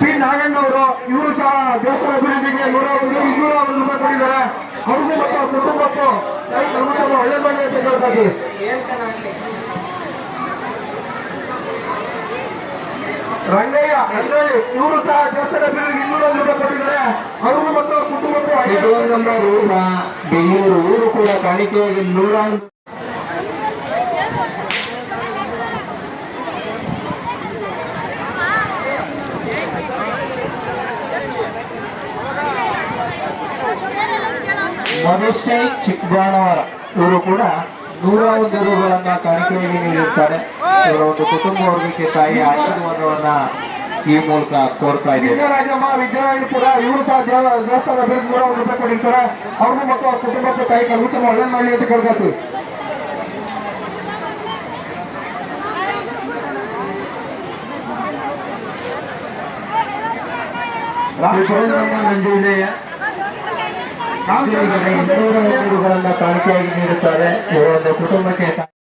P ನಾಗಣ್ಣವರು ಇವರು ಸಹ ದೇವಸ್ಥಾನ ಅಭಿವೃದ್ಧಿಗೆ 201 ರೂಪಾಯಿ ಕೊಟ್ಟಿದ್ದಾರೆ. ಅವ್ರಿಗೂ ಮತ್ತು ಕುಟುಂಬಕ್ಕೂ ಒಳ್ಳೆ ಮಾಡಿ ಅಂತ ಹೇಳ್ತಾ ಇದ್ದೀವಿ. ರಂಗಯ್ಯ ಇವರು ಸಹ ದೇವಸ್ಥಾನ ಅಭಿವೃದ್ಧಿಗೆ 201 ರೂಪಾಯಿ ಕೊಟ್ಟಿದ್ದಾರೆ. ಅವ್ರಿಗೂ ಮತ್ತು ಕುಟುಂಬಕ್ಕೂ ಬೆಂಗಳೂರು ಊರು ಕೂಡ ಕಾಣಿಕೆಯಾಗಿ 101 ಮನುಷ್ಯ ಚಿಕ್ಕಬಾಣವರ ಇವರು ಕೂಡ 101 ರೂಗಳನ್ನು ಕಾಣಿಕೆಯಾಗಿ ನೀಡಿರುತ್ತಾರೆ. ಇವರ ಒಂದು ಕುಟುಂಬ ವರ್ಗಕ್ಕೆ ತಾಯಿ ಆಶೀರ್ವಾದವನ್ನ ಈ ಮೂಲಕ ಕೋರ್ತಾ ಇದ್ದೇವೆ. ರಾಜಮ್ಮ ವಿದ್ಯಾರಾಯಣಪುರ ಇವರು ಸಹ ದೇವಸ್ಥಾನ ಅಭಿವೃದ್ಧಿ 101 ರೂಪಾಯಿ ಕೊಟ್ಟಿರ್ತಾರೆ. ಅವ್ರಿಗೂ ಮತ್ತು ಅವ್ರ ಕುಟುಂಬಕ್ಕೆ ತಾಯಿ ಕಲ್ವಿತ ಒಳ್ಳೆ ಮಾಡಲಿ ಅಂತ ಕೇಳ್ಕೊತೀವಿ. ನಂಜುಂಡಯ್ಯ 201 ರೂಗಳನ್ನು ಕಾಣಿಕೆಯಾಗಿ ನೀಡುತ್ತಾರೆ. ಇವರ ಒಂದು ಕುಟುಂಬಕ್ಕೆ